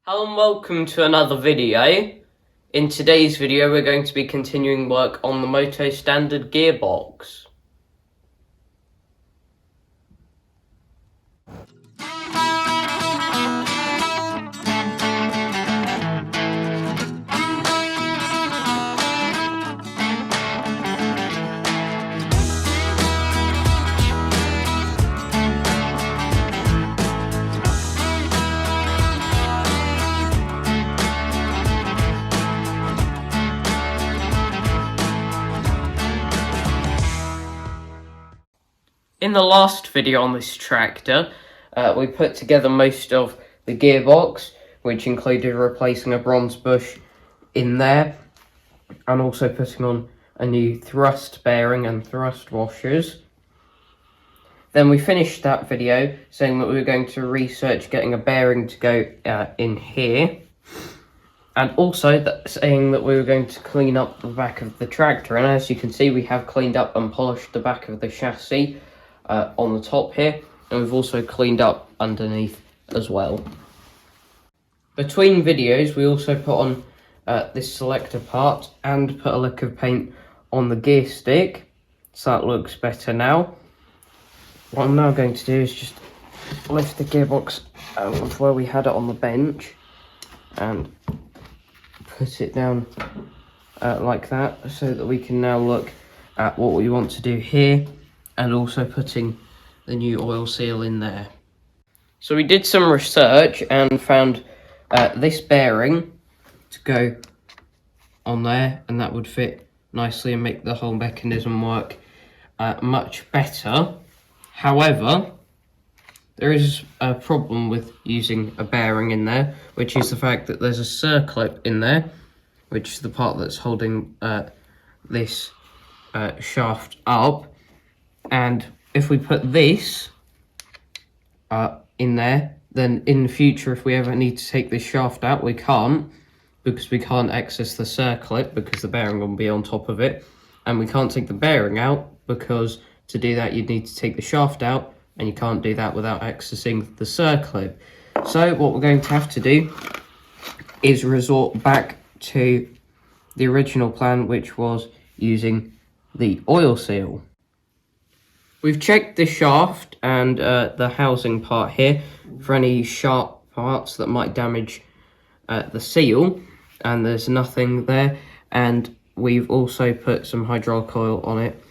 Hello and welcome to another video. In today's video we're going to be continuing work on the Motostandard gearbox. In the last video on this tractor, we put together most of the gearbox, which included replacing a bronze bush in there, and also putting on a new thrust bearing and thrust washers. Then we finished that video saying that we were going to research getting a bearing to go in here, and also saying that we were going to clean up the back of the tractor. And as you can see, we have cleaned up and polished the back of the chassis on the top here, and we've also cleaned up underneath as well. Between videos we also put on this selector part and put a lick of paint on the gear stick, so that looks better now. What I'm now going to do is just lift the gearbox out of where we had it on the bench and put it down like that, so that we can now look at what we want to do here, and also putting the new oil seal in there. So we did some research and found this bearing to go on there, and that would fit nicely and make the whole mechanism work much better. However, there is a problem with using a bearing in there, which is the fact that there's a circlip in there, which is the part that's holding this shaft up. And if we put this in there, then in the future, if we ever need to take this shaft out, we can't, because we can't access the circlip because the bearing will be on top of it. And we can't take the bearing out because to do that you'd need to take the shaft out, and you can't do that without accessing the circlip. So what we're going to have to do is resort back to the original plan, which was using the oil seal. We've checked the shaft and the housing part here for any sharp parts that might damage the seal, and there's nothing there. And we've also put some hydraulic oil on it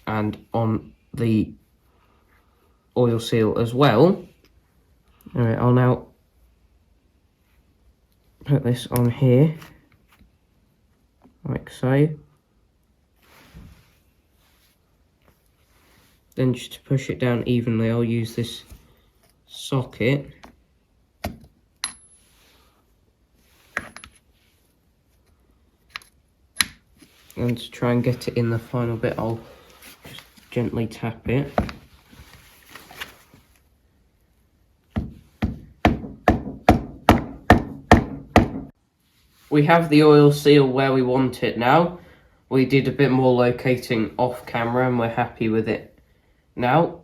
and on the oil seal as well. Alright, I'll now put this on here, like so. Then just to push it down evenly, I'll use this socket. And to try and get it in the final bit, I'll just gently tap it. We have the oil seal where we want it now. We did a bit more locating off camera and we're happy with it now.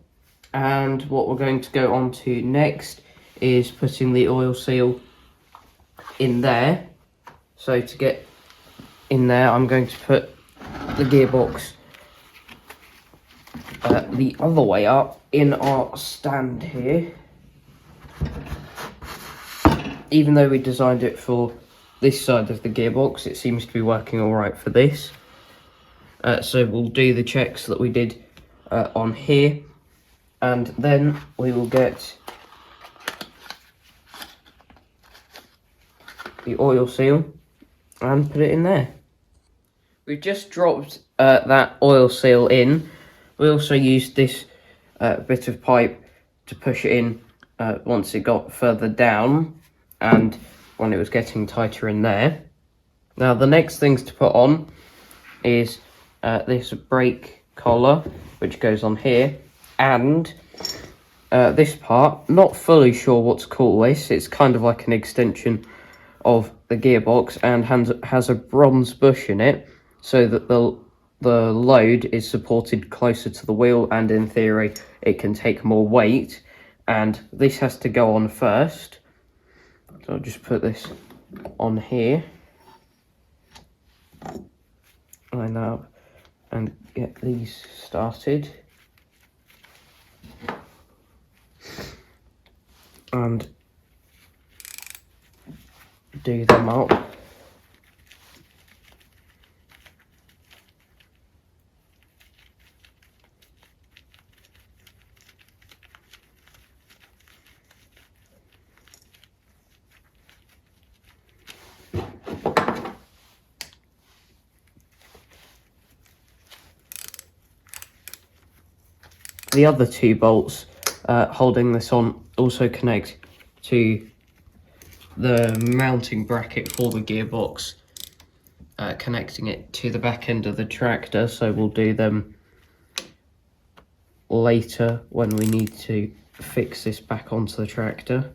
And what we're going to go on to next is putting the oil seal in there. So to get in there, I'm going to put the gearbox the other way up in our stand here. Even though we designed it for this side of the gearbox, it seems to be working all right for this. So we'll do the checks that we did on here, and then we will get the oil seal and put it in there. We've just dropped that oil seal in. We also used this bit of pipe to push it in once it got further down and when it was getting tighter in there. Now the next things to put on is this brake collar, which goes on here, and this part. Not fully sure what to call this. It's kind of like an extension of the gearbox and has a bronze bush in it, so that the load is supported closer to the wheel, and in theory it can take more weight. And this has to go on first, So I'll just put this on here, line up, and get these started. And do them up. The other two bolts holding this on also connect to the mounting bracket for the gearbox, connecting it to the back end of the tractor, so we'll do them later when we need to fix this back onto the tractor.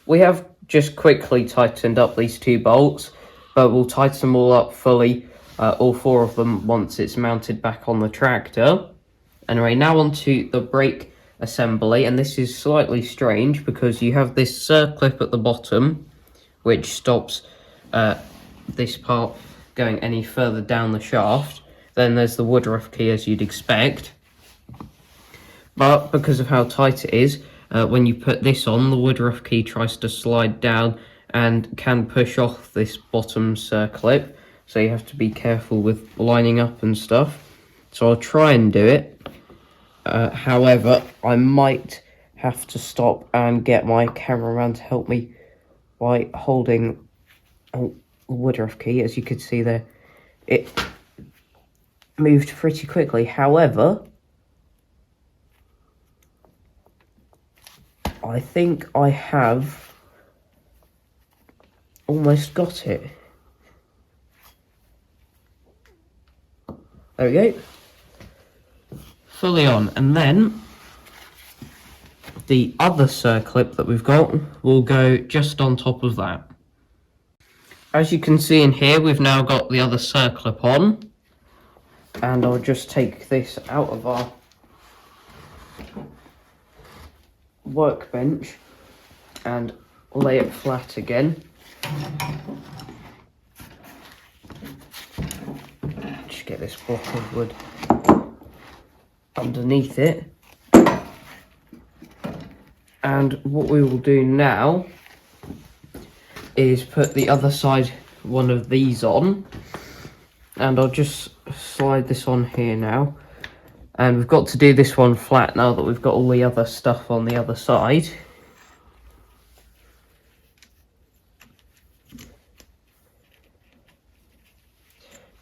We have just quickly tightened up these two bolts, but we'll tighten them all up fully, all four of them, once it's mounted back on the tractor. Anyway, now onto the brake assembly, and this is slightly strange because you have this circlip at the bottom which stops this part going any further down the shaft. Then there's the woodruff key, as you'd expect, but because of how tight it is, when you put this on, the woodruff key tries to slide down and can push off this bottom circlip, so you have to be careful with lining up and stuff. So I'll try and do it. However, I might have to stop and get my cameraman to help me by holding a woodruff key. As you could see there, it moved pretty quickly. However, I think I have almost got it. There we go. Fully on, and then the other circlip that we've got will go just on top of that. As you can see in here, we've now got the other circlip on, and I'll just take this out of our workbench and lay it flat again. Just get this block of wood underneath it, and what we will do now is put the other side, one of these on, and I'll just slide this on here now, and we've got to do this one flat now that we've got all the other stuff on the other side.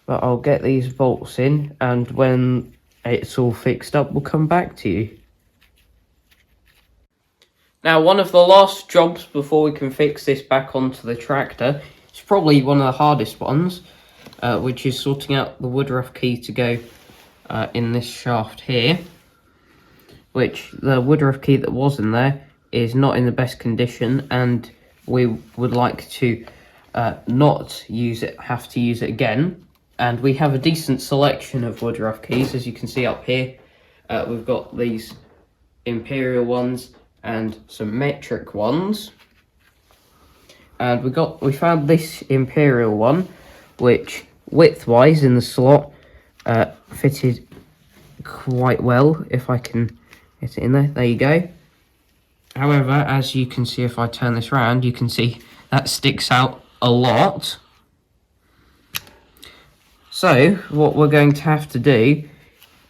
But I'll get these bolts in, and when it's all fixed up, we'll come back to you. Now, one of the last jobs before we can fix this back onto the tractor, it's probably one of the hardest ones, which is sorting out the woodruff key to go in this shaft here, which the woodruff key that was in there is not in the best condition, and we would like to not use it, have to use it again. And we have a decent selection of woodruff keys, as you can see up here. We've got these imperial ones and some metric ones. And we found this imperial one, which width-wise in the slot fitted quite well. If I can get it in there, there you go. However, as you can see, if I turn this around, you can see that sticks out a lot. So what we're going to have to do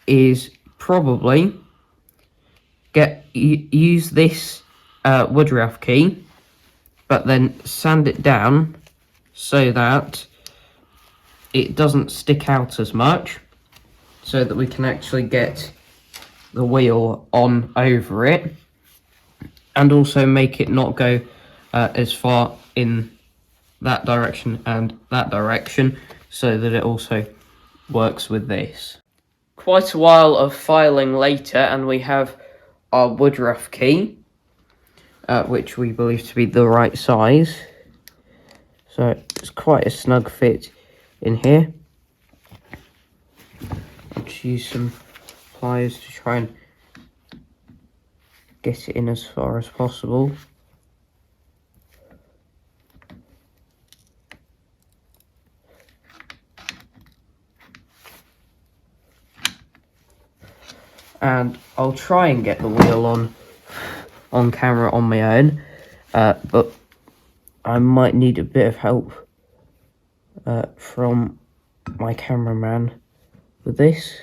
is probably use this woodruff key, but then sand it down so that it doesn't stick out as much, so that we can actually get the wheel on over it, and also make it not go as far in that direction and that direction, so that it also works with this. Quite a while of filing later, and we have our woodruff key, which we believe to be the right size. So it's quite a snug fit in here. I'll just use some pliers to try and get it in as far as possible. And I'll try and get the wheel on camera on my own, but I might need a bit of help from my cameraman with this.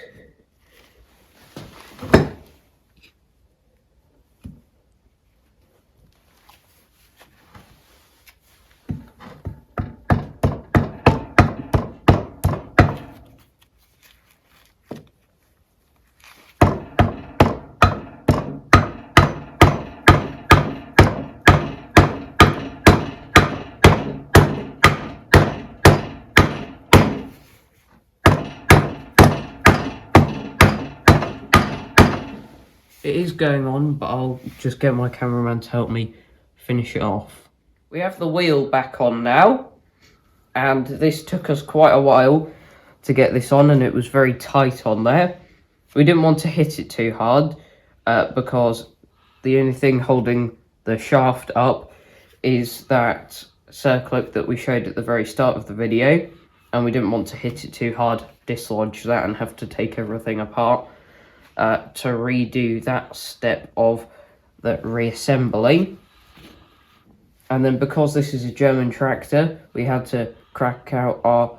It is going on, but I'll just get my cameraman to help me finish it off. We have the wheel back on now, and this took us quite a while to get this on, and it was very tight on there. We didn't want to hit it too hard, because the only thing holding the shaft up is that circlip that we showed at the very start of the video, and we didn't want to hit it too hard, dislodge that, and have to take everything apart. To redo that step of the reassembly. And then because this is a German tractor, we had to crack out our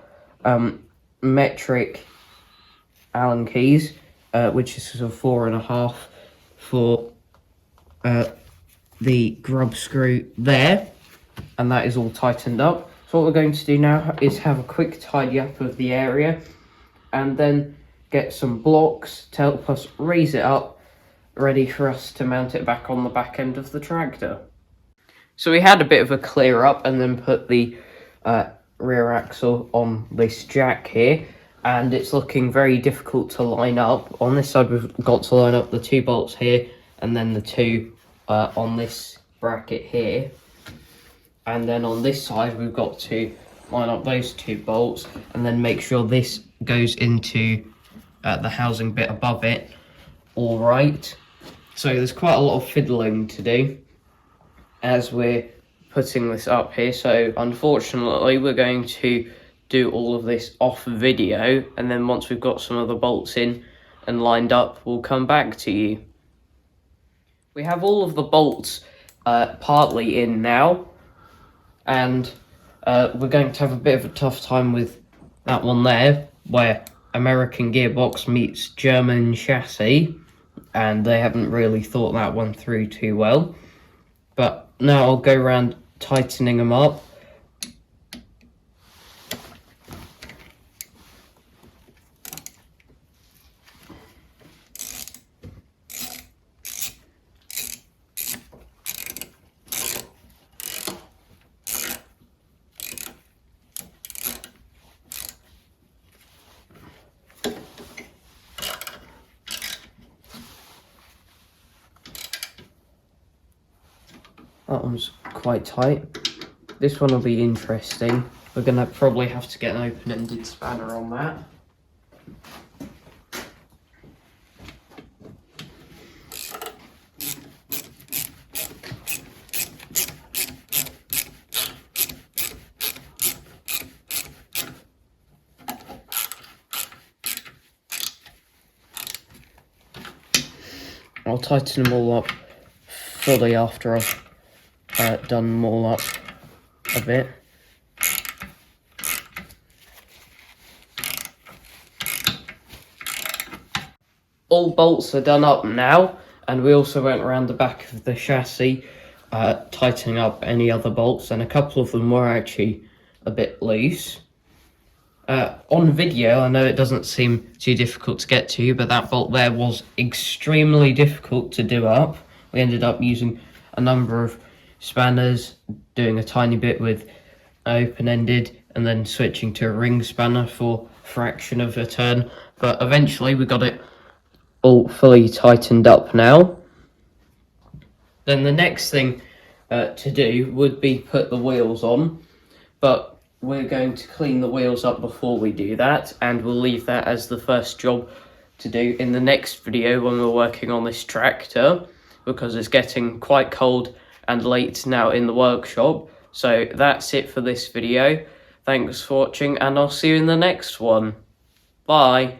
metric Allen keys, which is sort of 4.5 for the grub screw there, and that is all tightened up. So what we're going to do now is have a quick tidy up of the area, and then get some blocks to help us raise it up, ready for us to mount it back on the back end of the tractor. So we had a bit of a clear up and then put the rear axle on this jack here, and it's looking very difficult to line up. On this side we've got to line up the 2 bolts here and then the 2 on this bracket here, and then on this side we've got to line up those 2 bolts and then make sure this goes into the housing bit above it all right. So there's quite a lot of fiddling to do as we're putting this up here, so unfortunately we're going to do all of this off video, and then once we've got some of the bolts in and lined up, we'll come back to you. We have all of the bolts partly in now, and we're going to have a bit of a tough time with that one there, where American gearbox meets German chassis, and they haven't really thought that one through too well. But now I'll go around tightening them up. That one's quite tight. This one will be interesting. We're going to probably have to get an open-ended spanner on that. I'll tighten them all up fully after I've done them all up a bit. All bolts are done up now, and we also went around the back of the chassis tightening up any other bolts, and a couple of them were actually a bit loose. On video, I know it doesn't seem too difficult to get to, but that bolt there was extremely difficult to do up. We ended up using a number of spanners, doing a tiny bit with open-ended, and then switching to a ring spanner for a fraction of a turn. But eventually we got it all fully tightened up now. Then the next thing to do would be put the wheels on, but we're going to clean the wheels up before we do that, and we'll leave that as the first job to do in the next video when we're working on this tractor. because it's getting quite cold and late now in the workshop. So that's it for this video. Thanks for watching, and I'll see you in the next one. Bye.